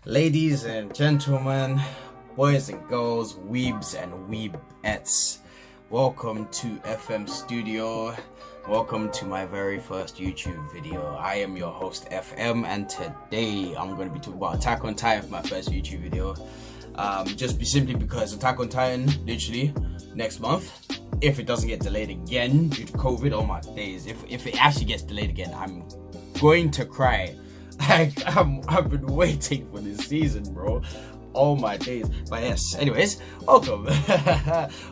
Ladies and gentlemen, boys and girls, weebs and weebettes, welcome to FM Studio. Welcome to my very first YouTube video. I am your host FM, and today I'm going to be talking about Attack on Titan for my first YouTube video. Simply because Attack on Titan, literally next month, if it doesn't get delayed again due to COVID, oh my days, if it actually gets delayed again, I'm going to cry. I've been waiting for this season, bro. Oh my days. But yes, anyways, welcome.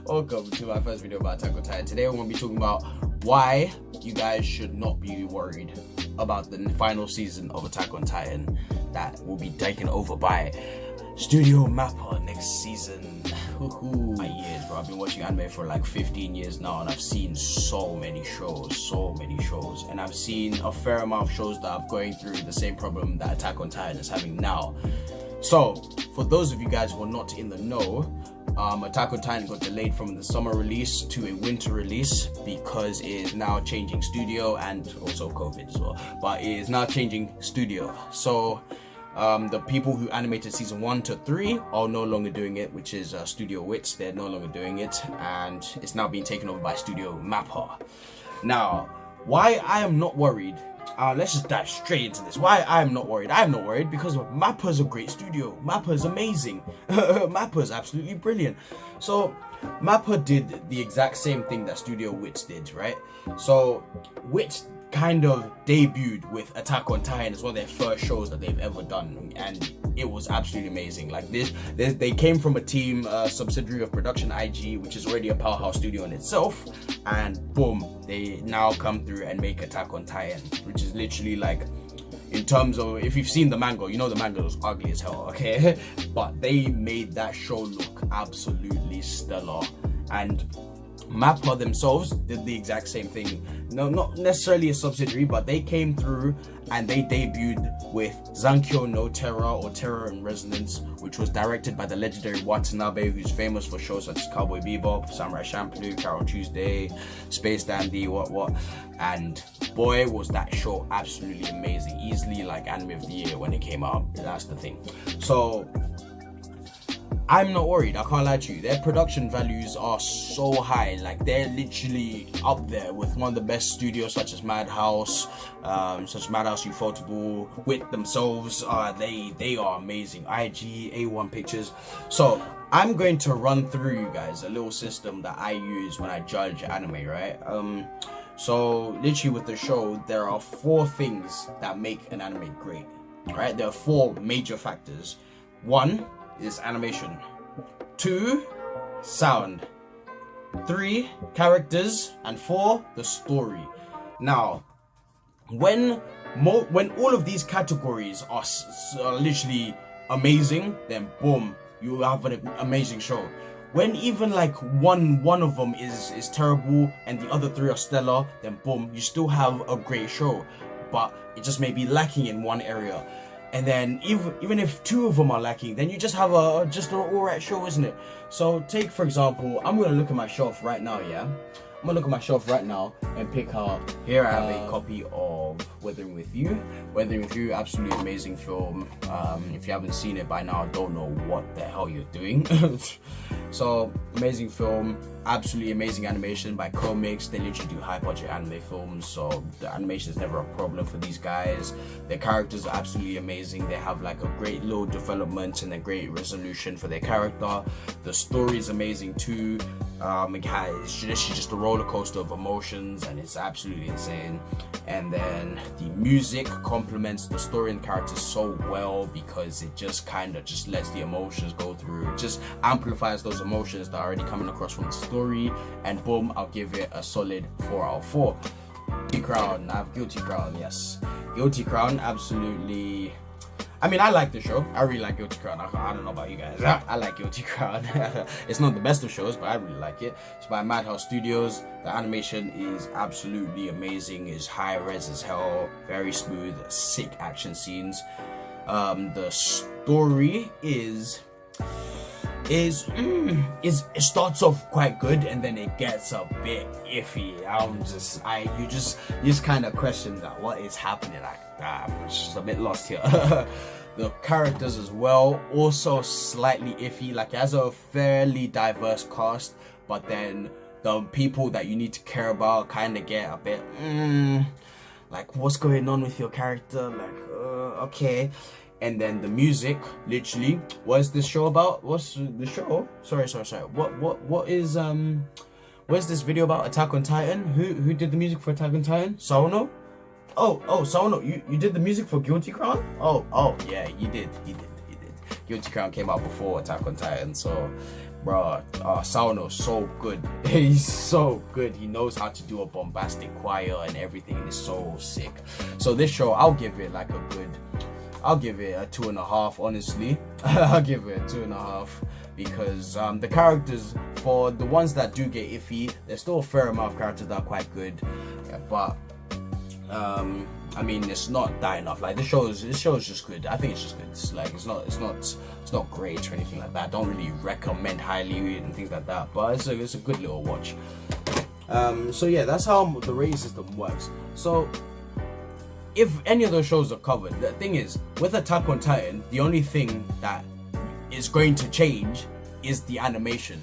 Welcome to my first video about Attack on Titan. Today I'm going to be talking about why you guys should not be worried about the final season of Attack on Titan that will be taken over by Studio Mappa next season. My years, bro. I've been watching anime for like 15 years now, and I've seen so many shows, and I've seen a fair amount of shows that are going through the same problem that Attack on Titan is having now. So, for those of you guys who are not in the know, Attack on Titan got delayed from the summer release to a winter release because it is now changing studio, and also COVID as well. But it is now changing studio. So the people who animated season 1 to 3 are no longer doing it, which is Studio Wits. They're no longer doing it, and it's now being taken over by Studio Mappa. Now, why I am not worried, let's just dive straight into this. Why I am not worried? I am not worried because Mappa is a great studio. Mappa is amazing. Mappa is absolutely brilliant. So Mappa did the exact same thing that Studio Wits did, right? So Wits kind of debuted with Attack on Titan as one of their first shows that they've ever done, and it was absolutely amazing. Like they came from a team, subsidiary of Production IG, which is already a powerhouse studio in itself, and boom, they now come through and make Attack on Titan, which is literally like, in terms of, if you've seen the manga, you know the manga was ugly as hell, okay? But they made that show look absolutely stellar, and Mappa themselves did the exact same thing. No, not necessarily a subsidiary, but they came through and they debuted with Zankyo no Terror, or Terror in Resonance, which was directed by the legendary Watanabe, who's famous for shows such as Cowboy Bebop, Samurai Champloo, Carol Tuesday, Space Dandy, what. And boy, was that show absolutely amazing. Easily like anime of the year when it came out. That's the thing. So I'm not worried, I can't lie to you. Their production values are so high, like they're literally up there with one of the best studios such as Madhouse, Ufotable, Wit themselves. They are amazing. IG, A1 Pictures. So I'm going to run through you guys a little system that I use when I judge anime, right? So literally with the show, there are 4 things that make an anime great, right? There are 4 major factors. 1 is animation, 2 sound, 3 characters, and 4 the story. Now, when all of these categories are literally amazing, then boom, you have an amazing show. When even like one of them is terrible and the other 3 are stellar, then boom, you still have a great show, but it just may be lacking in one area. And then even if 2 of them are lacking, then you just have an alright show, isn't it? So take, for example, I'm gonna look at my shelf right now, yeah? I'm gonna look at my shelf right now and pick out, here I have a copy of Weathering With You. Weathering With You, absolutely amazing film. If you haven't seen it by now, I don't know what the hell you're doing. So, amazing film, absolutely amazing animation by Comics. They literally do high budget anime films, so the animation is never a problem for these guys. Their characters are absolutely amazing. They have like a great little development and a great resolution for their character. The story is amazing too. It's just a roller coaster of emotions, and it's absolutely insane. And then the music complements the story and characters so well, because it just kind of just lets the emotions go through. It just amplifies those emotions that are already coming across from the story, and boom, I'll give it a solid 4 out of 4. Guilty Crown, I have Guilty Crown, yes. Guilty Crown, absolutely. I mean, I like the show. I really like Guilty Crown. I don't know about you guys. I like Guilty Crown. It's not the best of shows, but I really like it. It's by Madhouse Studios. The animation is absolutely amazing. It's high res as hell. Very smooth. Sick action scenes. The story it starts off quite good, and then it gets a bit iffy. You just kind of question that what is happening. I'm just a bit lost here. The characters as well, also slightly iffy. Like, it has a fairly diverse cast, but then the people that you need to care about kind of get a bit like, what's going on with your character, like okay. And then the music, literally, what is this show about? What's the show? Sorry. What is where's this video about Attack on Titan? Who did the music for Attack on Titan? Sawano? Oh, Sawano, you did the music for Guilty Crown? Oh, yeah, you did. Guilty Crown came out before Attack on Titan, so, bro, Sawano's so good. He's so good. He knows how to do a bombastic choir and everything, and it's so sick. So this show, I'll give it like a 2.5, honestly. I'll give it a 2.5 because the characters, for the ones that do get iffy, there's still a fair amount of characters that are quite good, yeah, but I mean, it's not that enough. Like, this show is just good. I think it's just good. It's like, it's not great or anything like that. I don't really recommend highly and things like that, but it's a good little watch. So yeah, that's how the rating system works. So if any of those shows are covered, the thing is, with Attack on Titan, the only thing that is going to change is the animation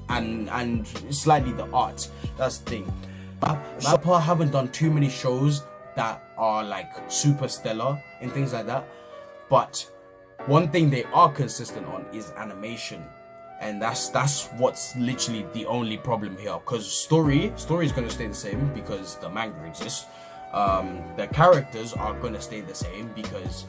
and slightly the art. That's the thing. Mappa haven't done too many shows that are like super stellar and things like that, but one thing they are consistent on is animation, and that's what's literally the only problem here. Because story is going to stay the same because the manga exists. The characters are going to stay the same because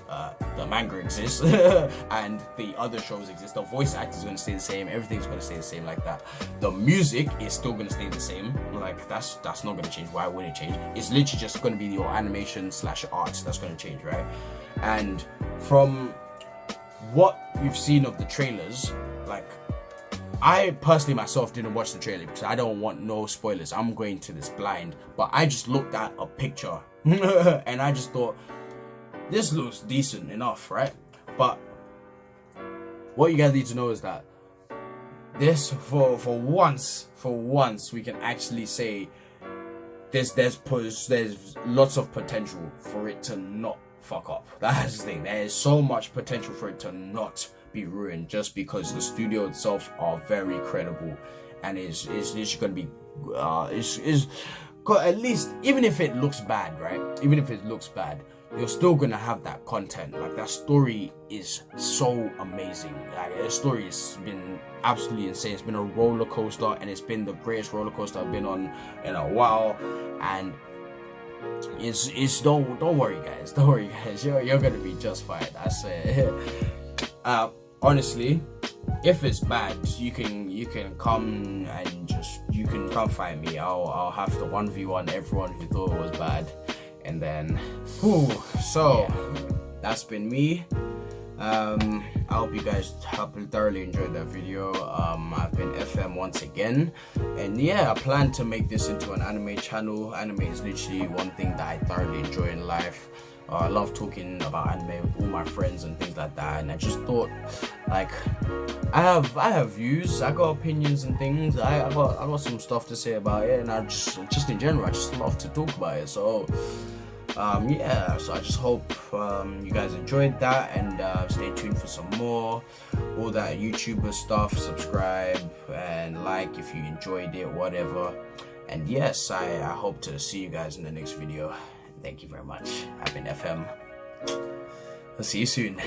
the manga exists and the other shows exist. The voice actors are going to stay the same. Everything's going to stay the same like that. The music is still going to stay the same. Like, that's not going to change. Why would it change? It's literally just going to be your animation / art that's going to change, right? And from what you've seen of the trailers, like, I personally myself didn't watch the trailer because I don't want no spoilers. I'm going to this blind, but I just looked at a picture and I just thought, this looks decent enough, right? But what you guys need to know is that this, for once we can actually say there's lots of potential for it to not fuck up. That's the thing. There is so much potential for it to not be ruined, just because the studio itself are very credible, and is going to be at least, even if it looks bad, right? Even if it looks bad, you're still gonna have that content. Like, that story is so amazing. Like, the story has been absolutely insane. It's been a roller coaster, and it's been the greatest roller coaster I've been on in a while. And it's don't worry guys, you're gonna be just fine. I say honestly, if it's bad, you can come and you can come find me. I'll have to 1v1 everyone who thought it was bad, and then so yeah, that's been me. I hope you guys thoroughly enjoyed that video. I've been FM once again, and yeah, I plan to make this into an anime channel. Anime is literally one thing that I thoroughly enjoy in life. I love talking about anime with all my friends and things like that, and I just thought, like, I have views, I got opinions and things. I got some stuff to say about it, and I just in general, I just love to talk about it. So yeah, so I just hope you guys enjoyed that, and stay tuned for some more, all that YouTuber stuff. Subscribe and like if you enjoyed it, whatever. And yes, I hope to see you guys in the next video. Thank you very much. I've been FM. I'll see you soon.